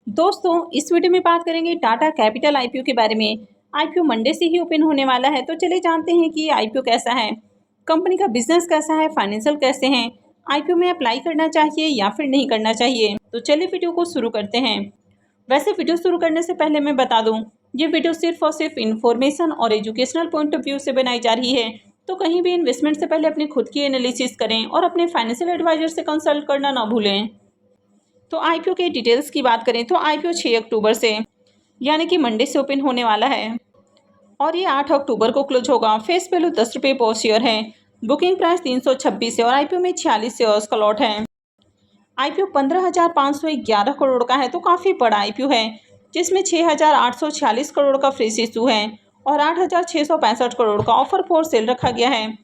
दोस्तों, इस वीडियो में बात करेंगे टाटा कैपिटल आईपीओ के बारे में। आईपीओ मंडे से ही ओपन होने वाला है, तो चलिए जानते हैं कि आईपीओ कैसा है, कंपनी का बिजनेस कैसा है, फाइनेंशियल कैसे हैं, आईपीओ में अप्लाई करना चाहिए या फिर नहीं करना चाहिए। तो चलिए वीडियो को शुरू करते हैं। वैसे वीडियो शुरू करने से पहले मैं बता दूं, ये वीडियो सिर्फ और सिर्फ इन्फॉर्मेशन और एजुकेशनल पॉइंट ऑफ व्यू से बनाई जा रही है। तो कहीं भी इन्वेस्टमेंट से पहले अपनी खुद की एनालिसिस करें और अपने फाइनेंशियल एडवाइजर से कंसल्ट करना ना भूलें। तो आईपीओ के डिटेल्स की बात करें तो आईपीओ 6 अक्टूबर से यानी कि मंडे से ओपन होने वाला है और ये 8 अक्टूबर को क्लोज होगा। फेस वैल्यू 10 रुपये पर शेयर है। बुकिंग प्राइस 326 है और आईपीओ में 46 शेयर्स का लॉट है। आईपीओ 15,511 करोड़ का है, तो काफ़ी बड़ा आईपीओ है, जिसमें 6,846 करोड़ का फ्रेश इशू है और 8,665 करोड़ का ऑफर फॉर सेल रखा गया है।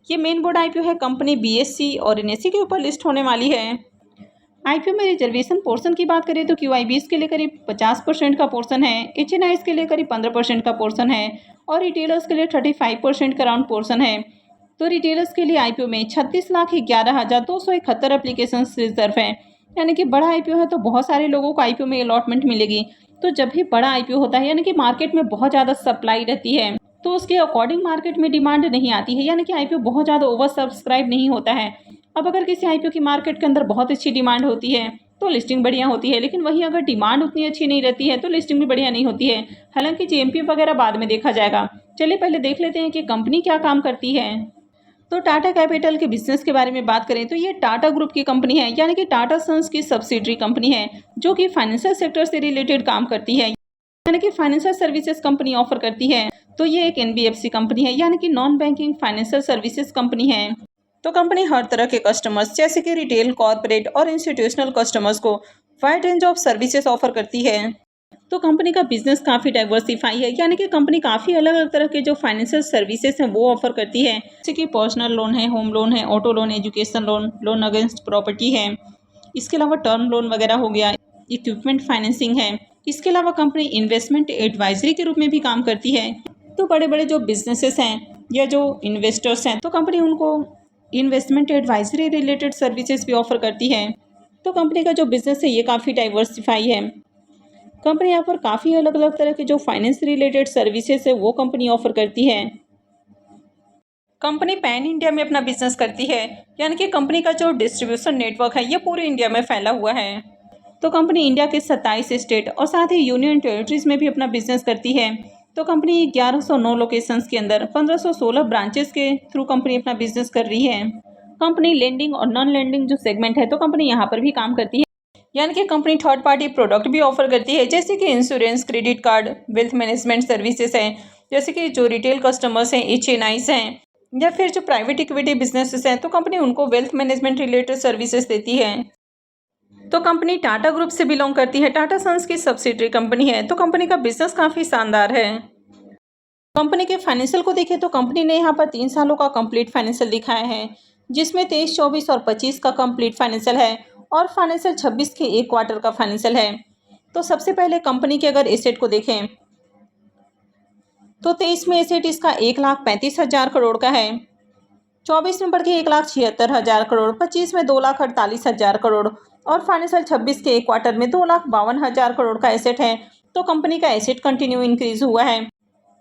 ये मेन बोर्ड आईपीओ है। कंपनी बीएससी और एनएससी के ऊपर लिस्ट होने वाली है। आईपीओ में रिजर्वेशन पोर्शन की बात करें तो क्यूआईबीएस के लिए करीब 50% का पोर्शन है, एचएनआईएस के लिए करीब 15% का पोर्शन है और रिटेलर्स के लिए 35% का राउंड पोर्शन है। तो रिटेलर्स के लिए आईपीओ में 36,11,271 एप्लीकेशन रिजर्व है, यानी कि बड़ा आईपीओ है तो बहुत सारे लोगों को आईपीओ में अलॉटमेंट मिलेगी। तो जब भी बड़ा आईपीओ होता है यानी कि मार्केट में बहुत ज़्यादा सप्लाई रहती है, तो उसके अकॉर्डिंग मार्केट में डिमांड नहीं आती है, यानी कि आईपीओ बहुत ज़्यादा ओवर सब्सक्राइब नहीं होता है। अब अगर किसी आईपीओ की मार्केट के अंदर बहुत अच्छी डिमांड होती है तो लिस्टिंग बढ़िया होती है, लेकिन वहीं अगर डिमांड उतनी अच्छी नहीं रहती है तो लिस्टिंग भी बढ़िया नहीं होती है। हालांकि जीएमपी वगैरह बाद में देखा जाएगा। चलिए पहले देख लेते हैं कि कंपनी क्या काम करती है। तो टाटा कैपिटल के बिजनेस के बारे में बात करें तो ये टाटा ग्रुप की कंपनी है, यानी कि टाटा सन्स की सब्सिडरी कंपनी है, जो कि फाइनेंशियल सेक्टर से रिलेटेड काम करती है, यानी कि फाइनेंशियल सर्विसेज कंपनी ऑफर करती है। तो ये एक एनबीएफसी कंपनी है, यानी कि non banking financial services company है। तो कंपनी हर तरह के कस्टमर्स जैसे कि रिटेल, कॉर्पोरेट और इंस्टीट्यूशनल कस्टमर्स को wide range of services offer करती है। तो कंपनी का बिजनेस काफ़ी डाइवर्सिफाई है, यानी कि कंपनी काफ़ी अलग अलग तरह के जो फाइनेंशियल सर्विसेज हैं वो ऑफर करती है, जैसे कि पर्सनल लोन है, होम लोन है, auto loan, education loan, loan against property है। इसके अलावा टर्म लोन वगैरह हो गया, इक्विपमेंट फाइनेंसिंग है। इसके अलावा कंपनी इन्वेस्टमेंट एडवाइजरी के रूप में भी काम करती है। तो बड़े बड़े जो बिजनेसेस हैं या जो इन्वेस्टर्स हैं, तो कंपनी उनको इन्वेस्टमेंट एडवाइजरी रिलेटेड सर्विसेज भी ऑफर करती है। तो कंपनी का जो बिजनेस है ये काफ़ी डाइवर्सिफाई है। कंपनी यहाँ पर काफ़ी अलग अलग तरह के जो फाइनेंस रिलेटेड सर्विसेज है वो कंपनी ऑफर करती है। कंपनी पैन इंडिया में अपना बिजनेस करती है, यानी कि कंपनी का जो डिस्ट्रीब्यूशन नेटवर्क है ये पूरे इंडिया में फैला हुआ है। तो कंपनी इंडिया के 27 स्टेट और साथ ही यूनियन टेरिटरीज में भी अपना बिजनेस करती है। तो कंपनी 1109 लोकेशंस के अंदर 1516 ब्रांचेस के थ्रू कंपनी अपना बिजनेस कर रही है। कंपनी लेंडिंग और नॉन लेंडिंग जो सेगमेंट है तो कंपनी यहाँ पर भी काम करती है, यानी कि कंपनी थर्ड पार्टी प्रोडक्ट भी ऑफर करती है, जैसे कि insurance, credit card, wealth management services हैं, जैसे कि जो रिटेल कस्टमर्स हैं, एचएनआईस हैं, या फिर जो प्राइवेट इक्विटी बिजनेसेस हैं तो कंपनी उनको वेल्थ मैनेजमेंट रिलेटेड सर्विसेज देती है। तो कंपनी टाटा ग्रुप से बिलोंग करती है, टाटा सन्स की सब्सिडरी कंपनी है। तो कंपनी का बिजनेस काफ़ी शानदार है। कंपनी के फाइनेंशियल को देखें तो कंपनी ने यहाँ पर 3 सालों का कंप्लीट फाइनेंशियल दिखाया है, जिसमें 23, 24 और 25 का कंप्लीट फाइनेंशियल है और फाइनेंशियल 26 के 1 क्वार्टर का फाइनेंशियल है। तो सबसे पहले कंपनी के अगर एसेट को देखें तो 23 में एसेट इसका 1,35,000 करोड़ का है, 24 में बढ़ के 1,76,000 करोड़, 25 में 2,48,000 करोड़ और फाइनेंशियल 26 के 1 क्वार्टर में 2,52,000 करोड़ का एसेट है। तो कंपनी का एसेट कंटिन्यू इंक्रीज हुआ है।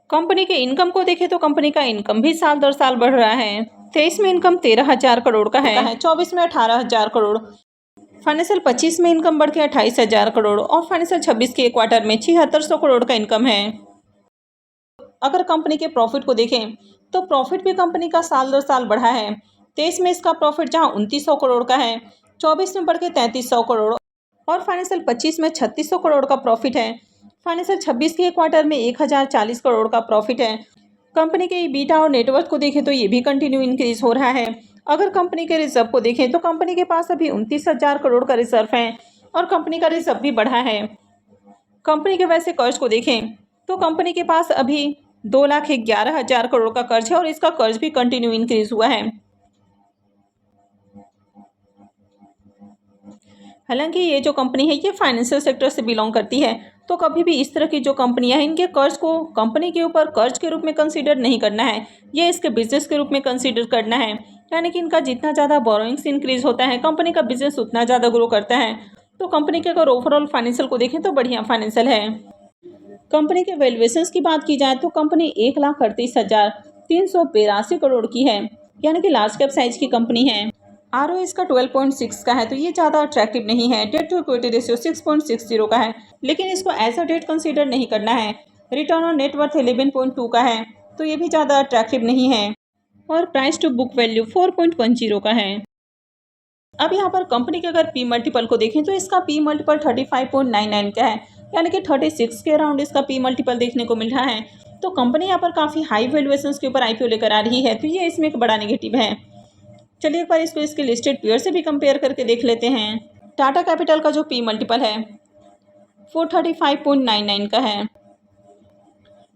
कंपनी के इनकम को देखें तो कंपनी का इनकम भी साल दर साल बढ़ रहा है। 23 में इनकम 13,000 करोड़ का है, 24 में 18,000 करोड़, फाइनेंशियल 25 में इनकम बढ़ के 28,000 करोड़ और फाइनेंशियल 26 के 1 क्वार्टर में 7,600 करोड़ का इनकम है। अगर कंपनी के प्रॉफिट को देखें तो प्रॉफिट भी कंपनी का साल दर साल बढ़ा है। 23 में इसका प्रॉफिट जहां 2,900 करोड़ का है, 24 में बढ़ के 3,300 करोड़ और फाइनेंशियल 25 में 3,600 करोड़ का प्रॉफिट है। फाइनेंशियल 26 के क्वार्टर में 1,040 करोड़ का प्रॉफिट है। कंपनी के ईबिटा और नेटवर्थ को देखें तो ये भी कंटिन्यू इंक्रीज हो रहा है। अगर कंपनी के रिजर्व को देखें तो कंपनी के पास अभी 29,000 करोड़ का रिजर्व है और कंपनी का रिजर्व भी बढ़ा है। कंपनी के वैसे कर्ज को देखें तो कंपनी के पास अभी 2,11,000 करोड़ का कर्ज है और इसका कर्ज भी कंटिन्यू इंक्रीज हुआ है। हालांकि ये जो कंपनी है ये फाइनेंशियल सेक्टर से बिलोंग करती है, तो कभी भी इस तरह की जो कंपनियां हैं इनके कर्ज को कंपनी के ऊपर कर्ज के रूप में कंसीडर नहीं करना है, ये इसके बिजनेस के रूप में कंसीडर करना है। यानी कि इनका जितना ज़्यादा बोरोइंग्स इंक्रीज होता है कंपनी का बिजनेस उतना ज़्यादा ग्रो करता है। तो कंपनी के अगर ओवरऑल फाइनेंशियल को देखें तो बढ़िया फाइनेंशियल है। कंपनी के वैल्यूएशंस की बात की जाए तो कंपनी 1,38,382 करोड़ की है, यानी कि लार्ज कैप साइज की कंपनी है। आरओ इसका 12.6 का है, तो ये ज़्यादा अट्रैक्टिव नहीं है। डेट टू इक्विटी रेशियो 6.60 का है, लेकिन इसको एज अ डेट कंसीडर नहीं करना है। रिटर्न ऑन नेटवर्थ 11.2 का है, तो ये भी ज़्यादा अट्रैक्टिव नहीं है। और प्राइस टू बुक वैल्यू 4.10 का है। अब यहाँ पर कंपनी के अगर पी मल्टीपल को देखें तो इसका पी मल्टीपल 35.99 का है, यानी कि 36 के अराउंड इसका पी मल्टीपल देखने को मिल रहा है। तो कंपनी यहाँ पर काफ़ी हाई वैल्यूएशंस के ऊपर आईपीओ लेकर आ रही है, तो ये इसमें एक बड़ा नेगेटिव है। चलिए एक बार इसको इसके लिस्टेड पेयर से भी कंपेयर करके देख लेते हैं। टाटा कैपिटल का जो पी मल्टीपल है वो 35.99 का है,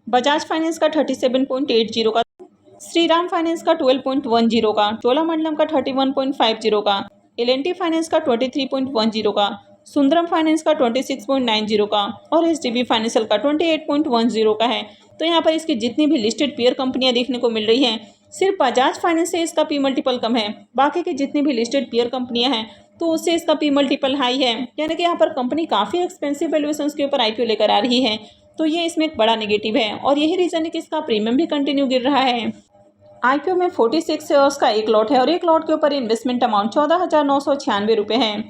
बजाज फाइनेंस का 37.80 का, श्रीराम फाइनेंस का 12.10 का, चोलामंडलम का 31.50 का, एल&टी फाइनेंस का 23.10 का, सुंदरम फाइनेंस का 26.90 का और एचडीबी फाइनेंशियल का 28.10 का है। तो यहाँ पर इसकी जितनी भी लिस्टेड पेयर कंपनियां देखने को मिल रही हैं, सिर्फ बजाज फाइनेंस से इसका पी मल्टीपल कम है। बाकी की जितनी भी लिस्टेड पेयर कंपनियां हैं तो उससे इसका पी मल्टीपल हाई है, यानी कि यहाँ पर कंपनी काफ़ी एक्सपेंसिव वैल्यूएशंस के ऊपर आईपीओ लेकर आ रही है। तो ये इसमें एक बड़ा नेगेटिव है और यही रीज़न है कि इसका प्रीमियम भी कंटिन्यू गिर रहा है। आईपीओ में 46 शेयर्स का एक लॉट है और एक लॉट के ऊपर इन्वेस्टमेंट अमाउंट 14,996 रुपये है।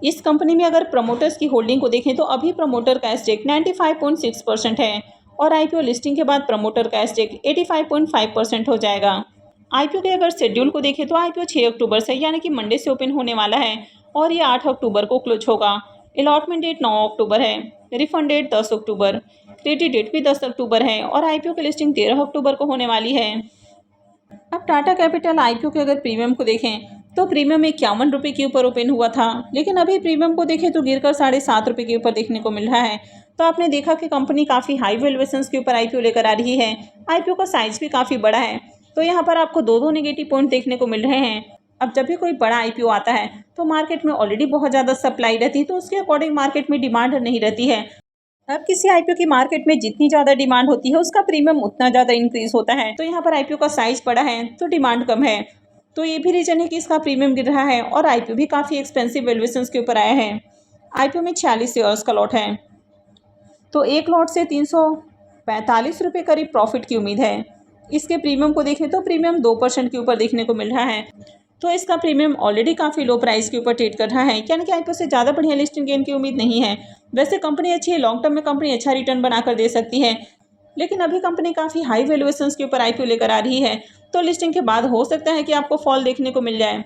इस कंपनी में अगर प्रमोटर्स की होल्डिंग को देखें तो अभी प्रमोटर का स्टेक 95.6% है और आईपीओ लिस्टिंग के बाद प्रमोटर का स्टेक 85.5% हो जाएगा। आईपीओ के अगर शेड्यूल को देखें तो आईपीओ 6 अक्टूबर से, यानी कि मंडे से ओपन होने वाला है और ये 8 अक्टूबर को क्लोज होगा। अलॉटमेंट डेट 9 अक्टूबर है, रिफंड डेट 10 अक्टूबर, क्रेडिट डेट भी 10 अक्टूबर है और आईपीओ की लिस्टिंग 13 अक्टूबर को होने वाली है। अब टाटा कैपिटल आईपीओ के अगर प्रीमियम को देखें तो प्रीमियम 51 रुपये के ऊपर ओपन हुआ था, लेकिन अभी प्रीमियम को देखें तो गिरकर 7.5 रुपये के ऊपर देखने को मिल रहा है। तो आपने देखा कि कंपनी काफ़ी हाई वैल्यूएशंस के ऊपर आईपीओ लेकर आ रही है। आईपीओ का साइज भी काफ़ी बड़ा है, तो यहाँ पर आपको दो नेगेटिव पॉइंट देखने को मिल रहे हैं। अब जब भी कोई बड़ा आईपीओ आता है तो मार्केट में ऑलरेडी बहुत ज़्यादा सप्लाई रहती है, तो उसके अकॉर्डिंग मार्केट में डिमांड नहीं रहती है। अब किसी आईपीओ की मार्केट में जितनी ज़्यादा डिमांड होती है उसका प्रीमियम उतना ज़्यादा इंक्रीज होता है। तो यहाँ पर आईपीओ का साइज बड़ा है तो डिमांड कम है, तो ये भी रीजन है कि इसका प्रीमियम गिर रहा है और आईपीओ भी काफ़ी एक्सपेंसिव वैल्यूएशंस के ऊपर आया है। आईपीओ में 46 शेयर्स का लॉट है, तो एक लॉट से 345 रुपये करीब प्रॉफिट की उम्मीद है। इसके प्रीमियम को देखें तो प्रीमियम 2% के ऊपर देखने को मिल रहा है, तो इसका प्रीमियम ऑलरेडी काफ़ी लो प्राइस के ऊपर ट्रेड कर रहा है, यानी कि आईपीओ से ज़्यादा बढ़िया लिस्टिंग गेन की उम्मीद नहीं है। वैसे कंपनी अच्छी है, लॉन्ग टर्म में कंपनी अच्छा रिटर्न बनाकर दे सकती है, लेकिन अभी कंपनी काफ़ी हाई वैल्यूएशंस के ऊपर आईपीओ लेकर आ रही है, तो लिस्टिंग के बाद हो सकता है कि आपको फॉल देखने को मिल जाए।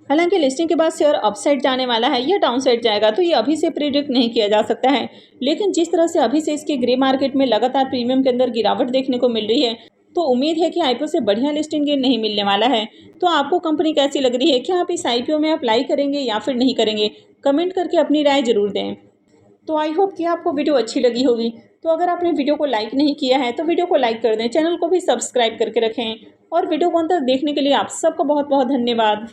हालांकि लिस्टिंग के बाद शेयर अपसाइड जाने वाला है या डाउनसाइड जाएगा तो ये अभी से प्रिडिक्ट नहीं किया जा सकता है, लेकिन जिस तरह से अभी से इसके ग्रे मार्केट में लगातार प्रीमियम के अंदर गिरावट देखने को मिल रही है, तो उम्मीद है कि आईपीओ से बढ़िया लिस्टिंग गेन नहीं मिलने वाला है। तो आपको कंपनी कैसी लग रही है, क्या आप इस आईपीओ में अप्लाई करेंगे या फिर नहीं करेंगे? कमेंट करके अपनी राय जरूर दें। तो आई होप कि आपको वीडियो अच्छी लगी होगी। तो अगर आपने वीडियो को लाइक नहीं किया है तो वीडियो को लाइक कर दें, चैनल को भी सब्सक्राइब करके रखें और वीडियो को अंत तक देखने के लिए आप सबको बहुत बहुत धन्यवाद।